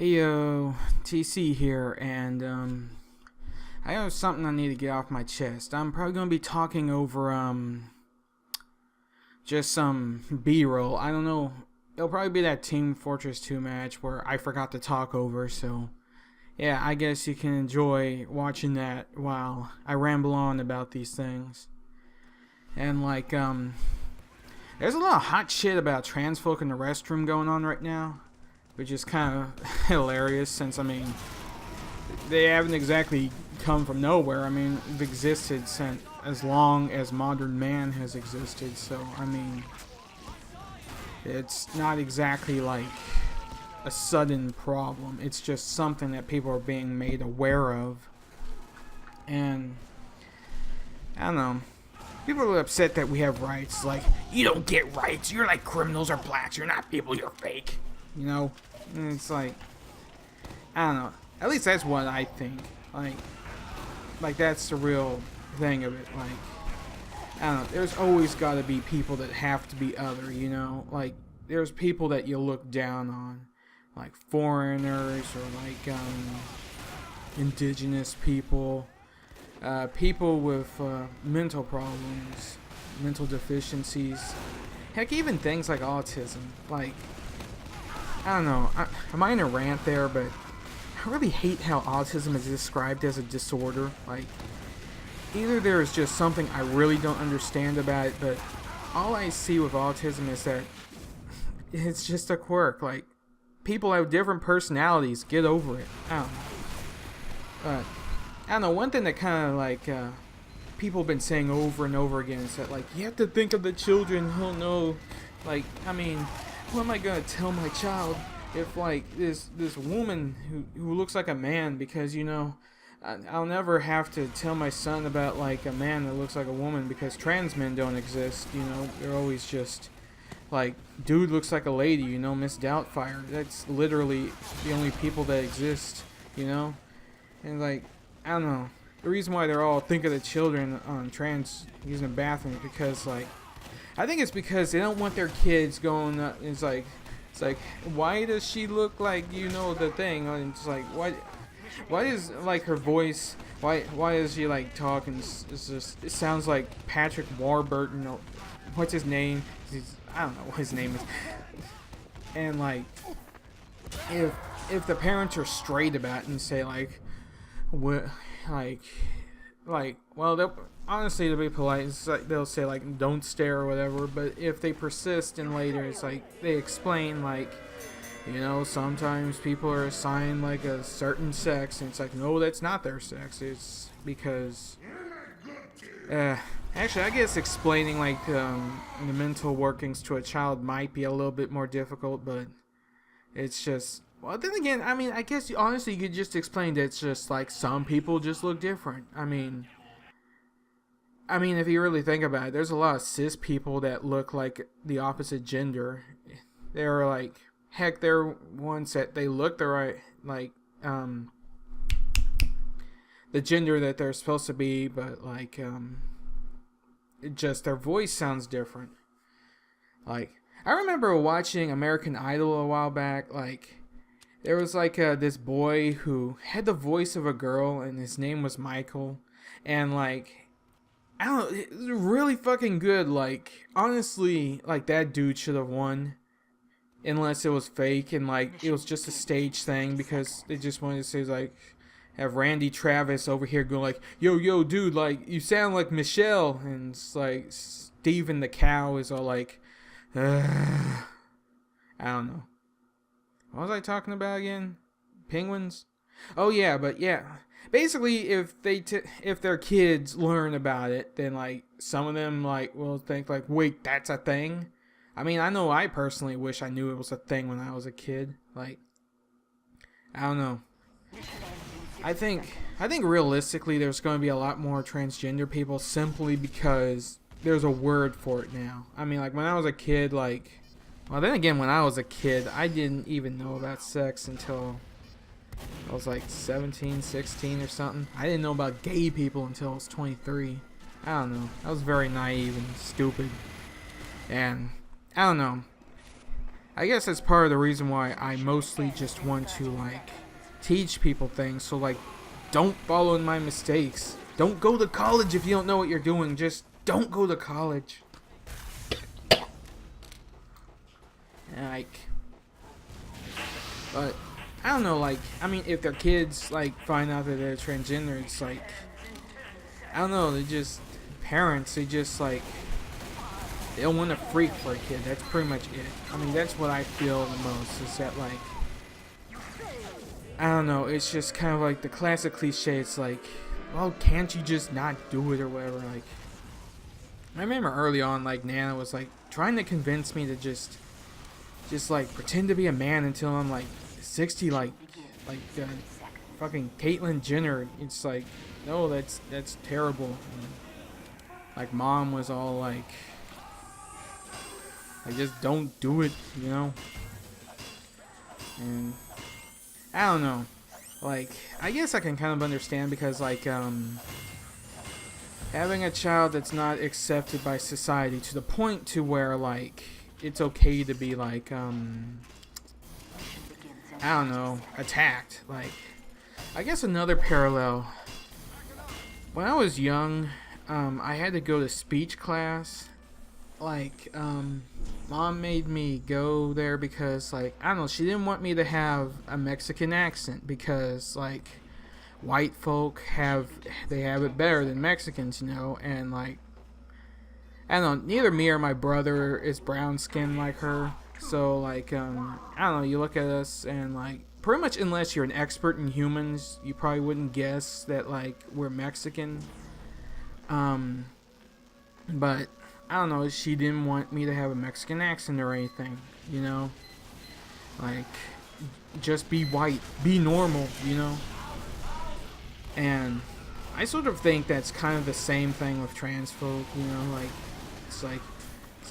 Hey yo, TC here, and I have something I need to get off my chest. I'm probably gonna be talking over just some B-roll. I don't know. It'll probably be that Team Fortress 2 match where I forgot to talk over. So yeah, I guess you can enjoy watching that while I ramble on about these things. And there's a lot of hot shit about trans folk in the restroom going on right now, which is kind of hilarious since, I mean, they haven't exactly come from nowhere. I mean, they've existed since as long as modern man has existed, so, I mean, it's not exactly like a sudden problem. It's just something that people are being made aware of. And, I don't know. People are upset that we have rights. Like, you don't get rights. You're like criminals or blacks. You're not people. You're fake. You know? And it's like, I don't know. At least that's what I think. Like that's the real thing of it. Like, I don't know. There's always got to be people that have to be other, you know? Like, there's people that you look down on. Like foreigners or like, indigenous people. People with mental problems, mental deficiencies, heck, even things like autism. Like, I don't know, am I in a rant there? But I really hate how autism is described as a disorder. Like, either there is just something I really don't understand about it, but all I see with autism is that it's just a quirk. Like, people have different personalities. Get over it. I don't know. I don't know, one thing that kind of like people have been saying over and over again is that, like, you have to think of the children. He'll know, like, I mean, what am I gonna tell my child if, like, this woman who looks like a man? Because, you know, I'll never have to tell my son about, like, a man that looks like a woman, because trans men don't exist. You know, they're always just like, dude looks like a lady, you know, Miss Doubtfire. That's literally the only people that exist, you know. And, like, I don't know. The reason why they're all think of the children on trans using the bathroom is because, like, I think it's because they don't want their kids going. It's like, why does she look like, you know, the thing? And it's like, why is, like, her voice? Why is she, like, talking? It's just, it sounds like Patrick Warburton. Or, what's his name? I don't know what his name is. And, like, if the parents are straight about it and say, like, what, well, honestly, to be polite, it's like they'll say, like, don't stare or whatever. But if they persist and later, it's like they explain, like, you know, sometimes people are assigned, like, a certain sex, and it's like, no, that's not their sex. It's because actually, I guess explaining, like, the mental workings to a child might be a little bit more difficult, but it's just, well, then again, I mean, I guess honestly you could just explain that it's just like some people just look different. I mean, if you really think about it, there's a lot of cis people that look like the opposite gender. They're like, heck, they're ones that they look the right, like, the gender that they're supposed to be, but, like, it just, their voice sounds different. Like, I remember watching American Idol a while back. Like, there was, like, this boy who had the voice of a girl, and his name was Michael. And, like, I don't know, it was really fucking good. Like, honestly, like, that dude should have won. Unless it was fake, and, like, it was just a stage thing, because they just wanted to say, like, have Randy Travis over here go, like, yo, dude, like, you sound like Michelle. And it's like, Steven the cow is all like, I don't know. What was I talking about again? Penguins? Oh yeah, but yeah. Basically, if their kids learn about it, then, like, some of them, like, will think, like, wait, that's a thing? I mean, I know I personally wish I knew it was a thing when I was a kid. Like, I don't know. I think realistically there's going to be a lot more transgender people simply because there's a word for it now. I mean, like, when I was a kid, like, well, then again, when I was a kid, I didn't even know about sex until I was like 17, 16 or something. I didn't know about gay people until I was 23. I don't know. I was very naive and stupid. And I don't know. I guess that's part of the reason why I mostly just want to like teach people things. So like, don't follow in my mistakes. Don't go to college if you don't know what you're doing. Just don't go to college. Like, but I don't know. Like, I mean, if their kids like find out that they're transgender, it's like, I don't know. They just parents. They just like they don't want to freak for a kid. That's pretty much it. I mean, that's what I feel the most. Is that like, I don't know. It's just kind of like the classic cliche. It's like, well, can't you just not do it or whatever? Like, I remember early on, like Nana was like trying to convince me to just like pretend to be a man until I'm like 60, like fucking Caitlyn Jenner. It's like, no, that's terrible. And, like, mom was all like, I just don't do it, you know. And I don't know. Like, I guess I can kind of understand because like having a child that's not accepted by society to the point to where like it's okay to be like I don't know, attacked. Like, I guess another parallel, when I was young, I had to go to speech class. Like, mom made me go there because like, I don't know, she didn't want me to have a Mexican accent because like white folk have it better than Mexicans, you know. And like, I don't know, neither me or my brother is brown skinned like her. So like, I don't know, you look at us and like, pretty much unless you're an expert in humans, you probably wouldn't guess that like we're Mexican. But I don't know, she didn't want me to have a Mexican accent or anything, you know. Like, just be white, be normal, you know. And I sort of think that's kind of the same thing with trans folk, you know. Like, it's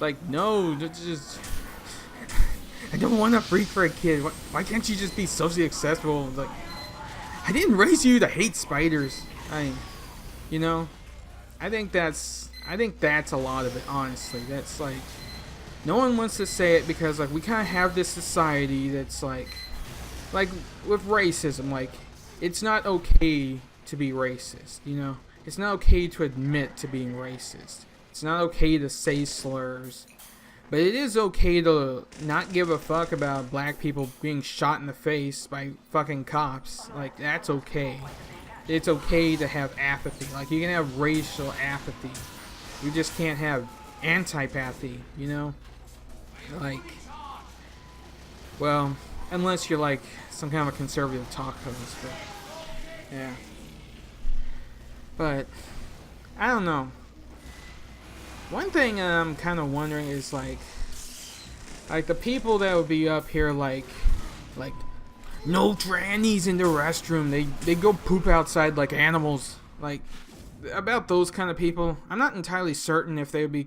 like no, just I don't want to freak for a kid. Why can't you just be socially acceptable? Like, I didn't raise you to hate spiders. You know, I think that's a lot of it. Honestly, that's like, no one wants to say it because like we kind of have this society that's like with racism. Like, it's not okay to be racist. You know, it's not okay to admit to being racist. It's not okay to say slurs. But it is okay to not give a fuck about black people being shot in the face by fucking cops. Like, that's okay. It's okay to have apathy. Like, you can have racial apathy. You just can't have antipathy, you know? Like, well, unless you're like some kind of a conservative talk host. But, yeah. But, I don't know. One thing I'm kind of wondering is like the people that would be up here like no trannies in the restroom. They go poop outside like animals. Like, about those kind of people, I'm not entirely certain if they would be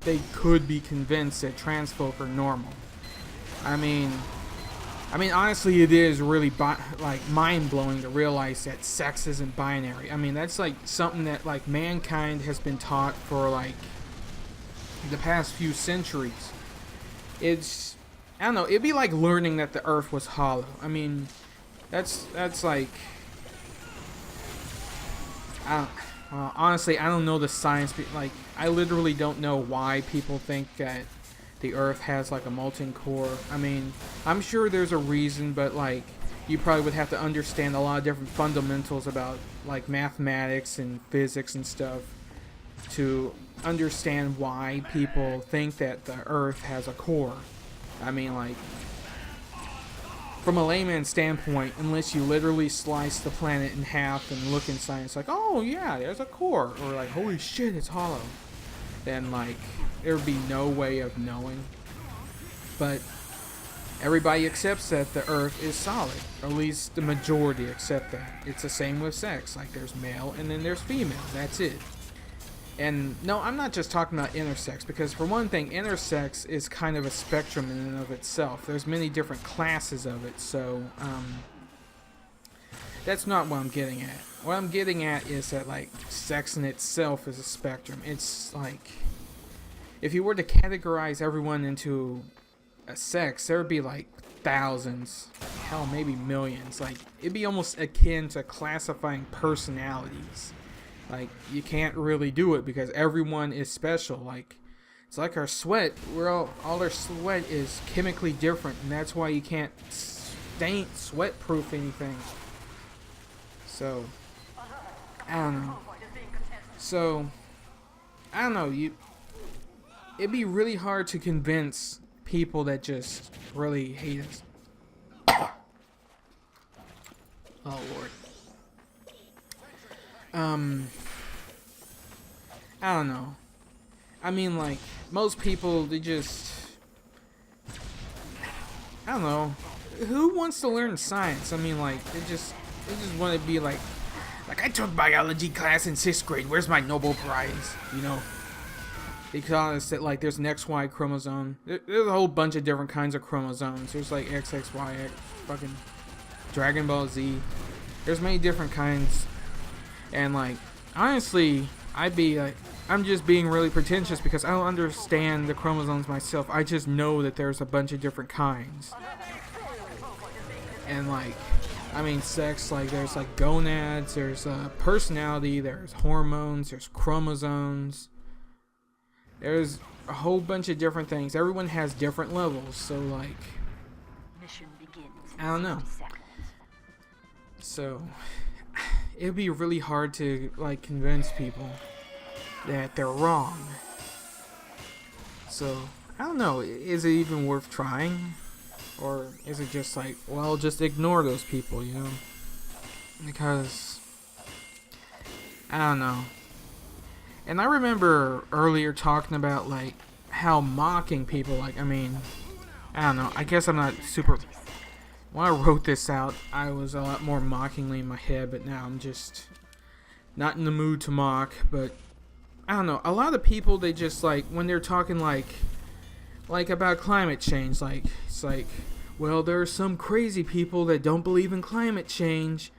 they could be convinced that trans folk are normal. I mean, honestly, it is really like mind-blowing to realize that sex isn't binary. I mean, that's like something that like mankind has been taught for like the past few centuries. It's, I don't know, it'd be like learning that the earth was hollow. I mean, that's like, honestly, I don't know the science. Like, I literally don't know why people think that the earth has like a molten core. I mean, I'm sure there's a reason, but like, you probably would have to understand a lot of different fundamentals about like mathematics and physics and stuff to understand why people think that the earth has a core. I mean, like, from a layman's standpoint, unless you literally slice the planet in half and look inside, it's like, oh yeah, there's a core, or like, holy shit, it's hollow, then like, there would be no way of knowing. But everybody accepts that the earth is solid, or at least the majority accept that. It's the same with sex. Like, there's male and then there's female. That's it. And no, I'm not just talking about intersex, because for one thing, intersex is kind of a spectrum in and of itself. There's many different classes of it, so that's not what I'm getting at. What I'm getting at is that like sex in itself is a spectrum. It's like, if you were to categorize everyone into a sex, there would be like thousands, hell, maybe millions. Like, it'd be almost akin to classifying personalities. Like, you can't really do it because everyone is special. Like, it's like our sweat. We're all our sweat is chemically different, and that's why you can't sweat-proof anything. So, I don't know. So, I don't know. It'd be really hard to convince people that just really hate us. Oh Lord. I don't know. I mean, like, most people, they just, I don't know. Who wants to learn science? I mean, like, they just want to be like I took biology class in 6th grade. Where's my Nobel Prize? You know? Because like there's an XY chromosome. There's a whole bunch of different kinds of chromosomes. There's like XXY, fucking Dragon Ball Z. There's many different kinds. And like, honestly, I'm just being really pretentious because I don't understand the chromosomes myself. I just know that there's a bunch of different kinds. And like, I mean, sex, like there's like gonads, there's personality, there's hormones, there's chromosomes. There's a whole bunch of different things. Everyone has different levels, so like, I don't know. So it'd be really hard to like convince people that they're wrong. So I don't know, is it even worth trying? Or is it just like, well, just ignore those people, you know? Because I don't know. And I remember earlier talking about like how mocking people, like, I mean, I don't know, I guess I'm not super, when I wrote this out, I was a lot more mockingly in my head, but now I'm just not in the mood to mock. But I don't know, a lot of people, they just like, when they're talking like about climate change, like, it's like, well, there are some crazy people that don't believe in climate change.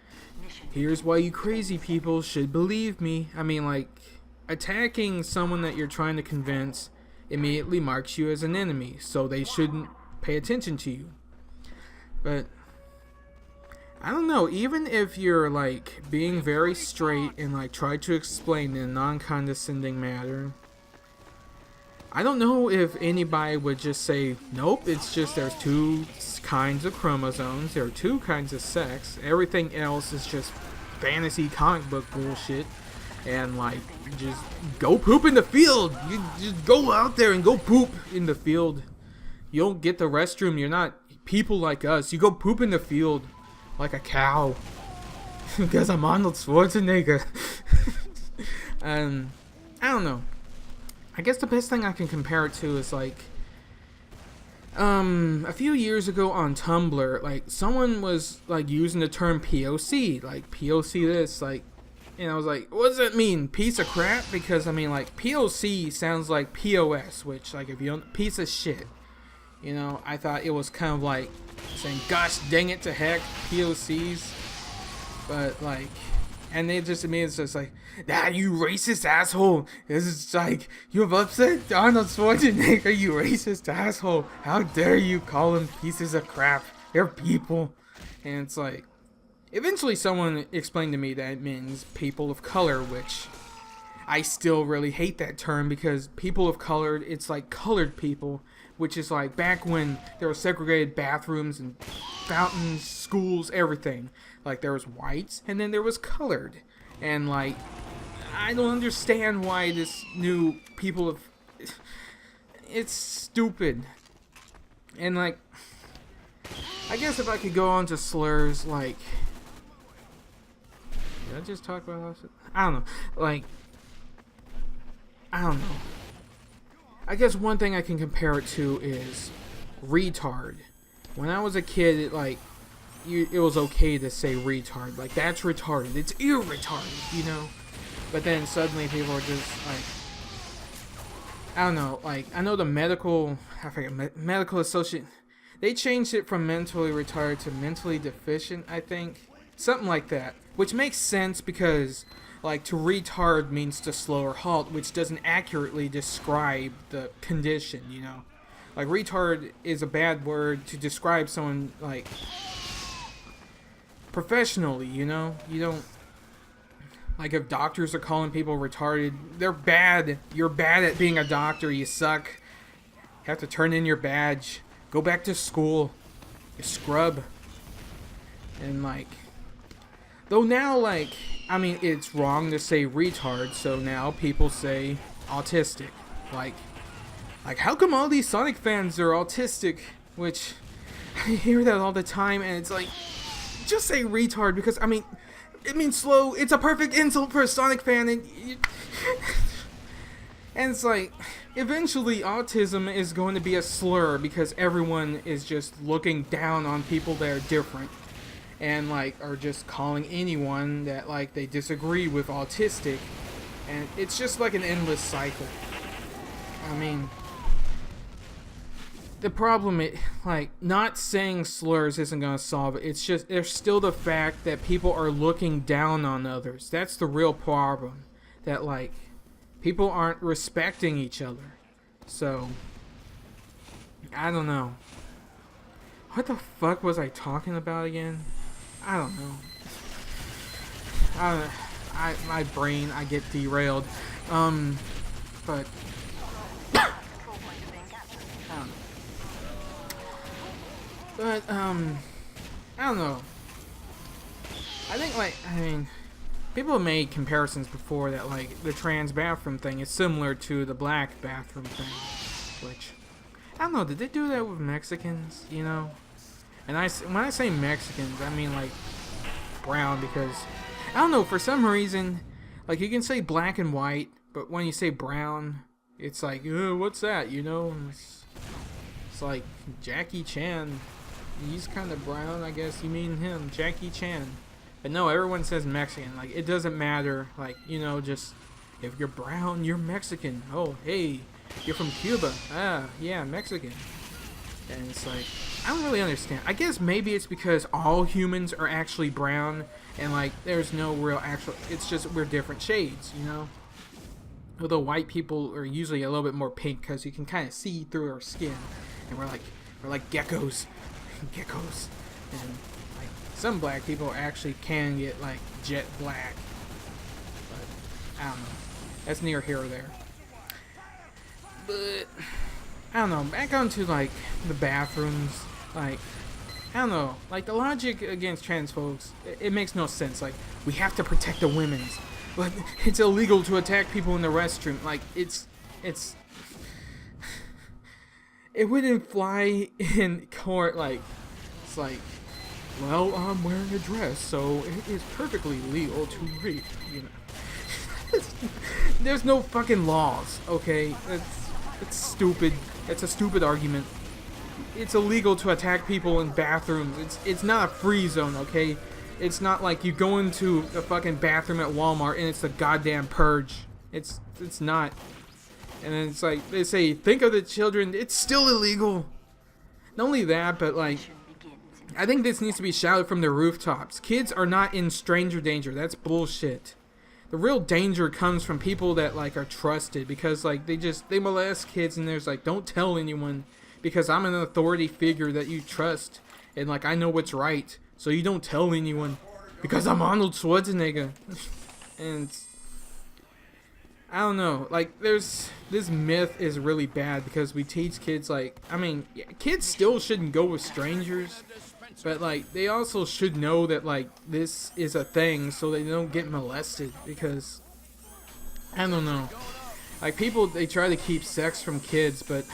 Here's why you crazy people should believe me. I mean, like, attacking someone that you're trying to convince immediately marks you as an enemy, so they shouldn't pay attention to you. But I don't know, even if you're like being very straight and like try to explain in a non-condescending manner, I don't know if anybody would just say, nope, it's just there's two kinds of chromosomes, there are two kinds of sex, everything else is just fantasy comic book bullshit. And like, just go poop in the field. You just go out there and go poop in the field. You don't get the restroom. You're not people like us. You go poop in the field like a cow. Because I'm Arnold Schwarzenegger. And I don't know. I guess the best thing I can compare it to is like, a few years ago on Tumblr, like someone was like using the term POC, like POC this, like. And I was like, what does that mean? Piece of crap? Because, I mean, like, POC sounds like POS, which, like, if you don't, piece of shit. You know, I thought it was kind of like saying, gosh dang it to heck, POCs. But, like, and they just, to me, it's just like, you racist asshole. This is like, you have upset Arnold Schwarzenegger, you racist asshole. How dare you call them pieces of crap? They're people. And it's like, eventually someone explained to me that it means people of color, which I still really hate that term because people of color, it's like colored people, which is like back when there were segregated bathrooms and fountains, schools, everything. Like there was whites and then there was colored. And like, I don't understand why this new people of, it's stupid. And like, I guess if I could go on to slurs, like, did I just talk about that? I don't know. Like, I don't know. I guess one thing I can compare it to is retard. When I was a kid, it was okay to say retard. Like, that's retarded. It's irretarded, you know? But then suddenly people are just like, I don't know. Like, I know the medical associate, they changed it from mentally retarded to mentally deficient, I think. Something like that. Which makes sense because, like, to retard means to slow or halt, which doesn't accurately describe the condition, you know? Like, retard is a bad word to describe someone, like, professionally, you know? You don't, like, if doctors are calling people retarded, they're bad. You're bad at being a doctor. You suck. You have to turn in your badge. Go back to school. You scrub. And, like, though now, like, I mean, it's wrong to say retard, so now people say autistic. Like, how come all these Sonic fans are autistic? Which, I hear that all the time, and it's like, just say retard, because, I mean, it means slow. It's a perfect insult for a Sonic fan, and and it's like, eventually autism is going to be a slur, because everyone is just looking down on people that are different. And, like, are just calling anyone that, like, they disagree with autistic. And it's just like an endless cycle. I mean, the problem is, like, not saying slurs isn't going to solve it. It's just, there's still the fact that people are looking down on others. That's the real problem. That, like, people aren't respecting each other. So, I don't know. What the fuck was I talking about again? I don't know. My brain, I get derailed. But I don't know. But I don't know. I think, like, I mean, people have made comparisons before that, like, the trans bathroom thing is similar to the black bathroom thing, which, I don't know, did they do that with Mexicans, you know? And when I say Mexicans, I mean, like, brown, because, I don't know, for some reason, like, you can say black and white, but when you say brown, it's like, what's that, you know? It's like, Jackie Chan, he's kind of brown, I guess you mean him, Jackie Chan. But no, everyone says Mexican, like, it doesn't matter, like, you know, just, if you're brown, you're Mexican. Oh, hey, you're from Cuba. Ah, yeah, Mexican. And it's like, I don't really understand. I guess maybe it's because all humans are actually brown, and, like, there's no real actual, it's just we're different shades, you know? Although white people are usually a little bit more pink, because you can kind of see through our skin, and we're like geckos. Geckos. And, like, some black people actually can get, like, jet black. But, I don't know. That's near here or there. But, I don't know, back onto, like, the bathrooms, like, I don't know, like, the logic against trans folks, it makes no sense. Like, we have to protect the women's. Like, it's illegal to attack people in the restroom. Like, it wouldn't fly in court. Like, it's like, well, I'm wearing a dress, so it is perfectly legal to rape, you know. There's no fucking laws, okay? It's stupid. It's a stupid argument. It's illegal to attack people in bathrooms. It's not a free zone, okay? It's not like you go into the fucking bathroom at Walmart and it's the goddamn purge. It's not. And then it's like, they say, think of the children. It's still illegal. Not only that, but, like, I think this needs to be shouted from the rooftops. Kids are not in stranger danger. That's bullshit. The real danger comes from people that, like, are trusted, because, like, they molest kids, and there's like, don't tell anyone, because I'm an authority figure that you trust, and, like, I know what's right, so you don't tell anyone, because I'm Arnold Schwarzenegger. And I don't know, like, this myth is really bad, because we teach kids, like, I mean, yeah, kids still shouldn't go with strangers, but, like, they also should know that, like, this is a thing, so they don't get molested, because, I don't know, like, people, they try to keep sex from kids, but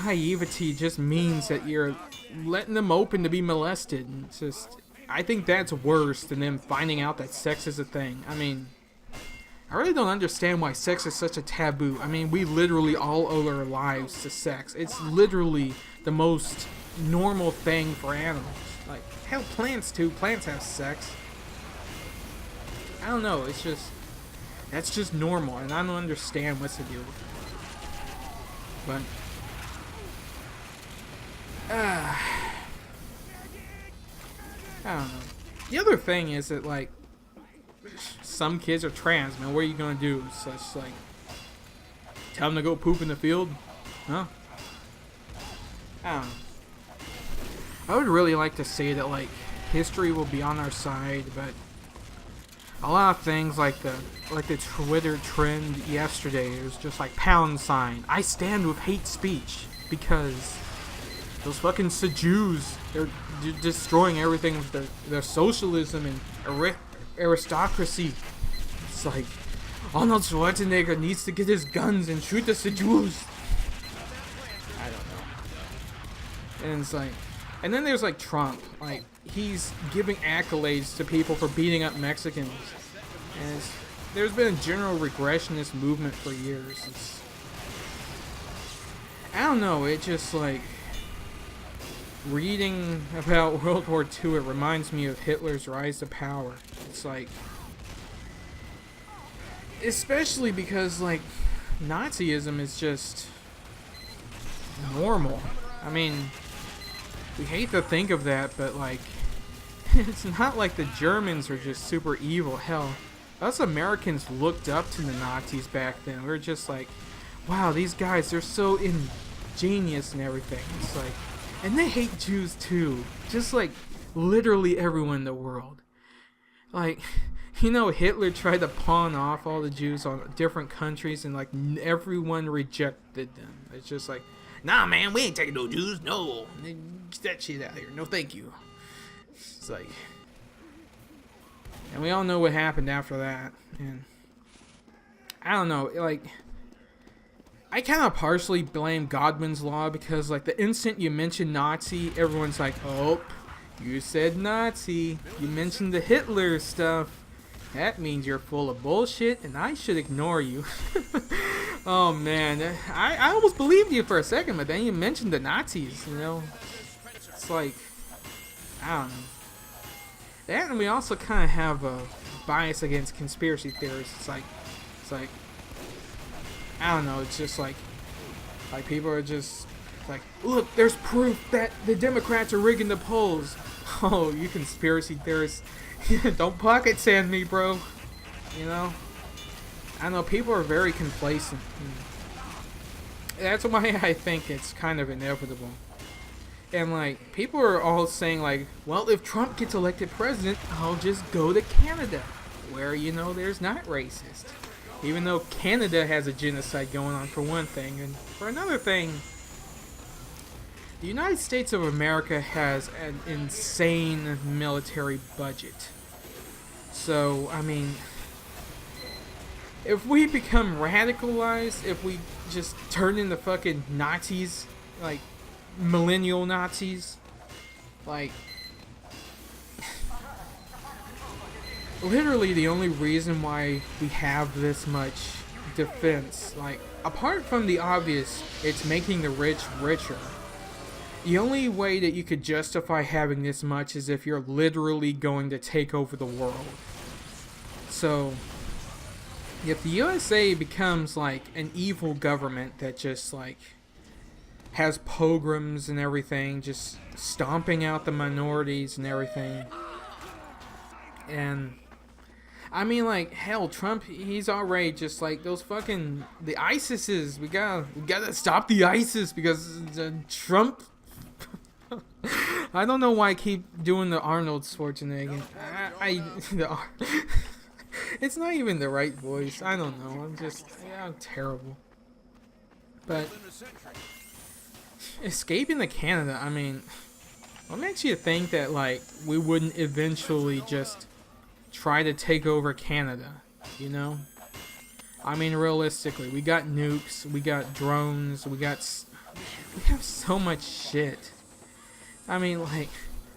naivety just means that you're letting them open to be molested, and it's just, I think that's worse than them finding out that sex is a thing. I mean, I really don't understand why sex is such a taboo. I mean, we literally all owe our lives to sex. It's literally the most normal thing for animals. Like, hell, plants too. Plants have sex. I don't know. It's just, that's just normal, and I don't understand what's the deal with it. But, I don't know. The other thing is that, like, some kids are trans, man. What are you gonna do? So it's like, tell them to go poop in the field? Huh? I don't know. I would really like to say that like history will be on our side, but a lot of things like the Twitter trend yesterday, it was just like #, I stand with hate speech, because those fucking Jews, they're destroying everything with their socialism and aristocracy. It's like Arnold Schwarzenegger needs to get his guns and shoot the Jews. I don't know. And it's like, and then there's like Trump, like he's giving accolades to people for beating up Mexicans, and there's been a general regressionist movement for years. I don't know, it just like reading about World War II, it reminds me of Hitler's rise to power. It's like, especially because like Nazism is just normal. I mean, we hate to think of that, but like it's not like the Germans are just super evil. Hell, us Americans looked up to the Nazis back then. We were just like, wow, these guys, they're so ingenious and everything. It's like, and they hate Jews too, just like literally everyone in the world. Like, you know, Hitler tried to pawn off all the Jews on different countries, and like everyone rejected them. It's just like, nah, man, we ain't taking no Jews. No, get that shit out of here. No, thank you. It's like, and we all know what happened after that. And I don't know, like, I kind of partially blame Godwin's law, because like the instant you mention Nazi, everyone's like, oh, you said Nazi, you mentioned the Hitler stuff, that means you're full of bullshit and I should ignore you. Oh man, I almost believed you for a second, but then you mentioned the Nazis, you know. It's like, I don't know. That, and we also kind of have a bias against conspiracy theorists. It's like I don't know, it's just like people are just like, look, there's proof that the Democrats are rigging the polls. Oh, you conspiracy theorists, don't pocket sand me, bro. You know, I know people are very complacent. That's why I think it's kind of inevitable. And like, people are all saying like, well, if Trump gets elected president, I'll just go to Canada, where, you know, there's not racist. Even though Canada has a genocide going on, for one thing. And for another thing, the United States of America has an insane military budget. So, I mean, if we become radicalized, if we just turn into fucking Nazis, like millennial Nazis, like, literally the only reason why we have this much defense, like, apart from the obvious, it's making the rich richer. The only way that you could justify having this much is if you're literally going to take over the world. So, if the USA becomes like an evil government that just like has pogroms and everything, just stomping out the minorities and everything, and I mean, like, hell, Trump, he's already just like those fucking, the ISISes, we gotta stop the ISIS because Trump. I don't know why I keep doing the Arnold Schwarzenegger. It's not even the right voice. I don't know. I'm terrible. But escaping to Canada, I mean, what makes you think that like we wouldn't eventually just try to take over Canada, you know? I mean, realistically, we got nukes, we got drones, we have so much shit. I mean, like,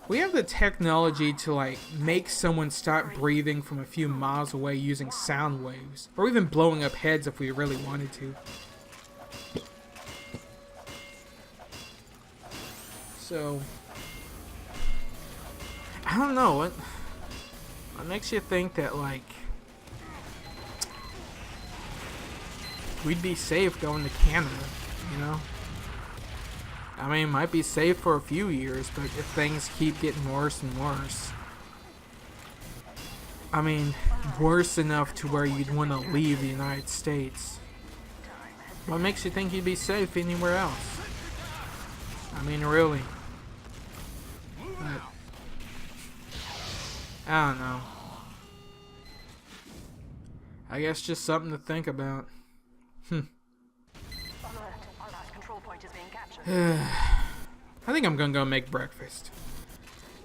we have the technology to like make someone stop breathing from a few miles away using sound waves, or even blowing up heads if we really wanted to. So, I don't know, what makes you think that like we'd be safe going to Canada, you know? I mean, it might be safe for a few years, but if things keep getting worse and worse, I mean, worse enough to where you'd want to leave the United States, what makes you think you'd be safe anywhere else? I mean, really. But, I don't know. I guess just something to think about. I think I'm gonna go make breakfast.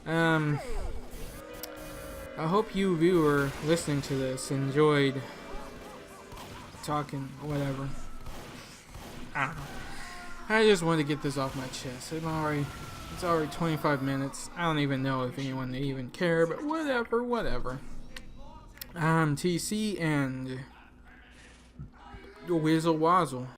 I hope you viewer listening to this enjoyed talking, whatever. I don't know. I just wanted to get this off my chest. It's already 25 minutes. I don't even know if anyone even care, but whatever. I'm TC and the Weasel Wazzle.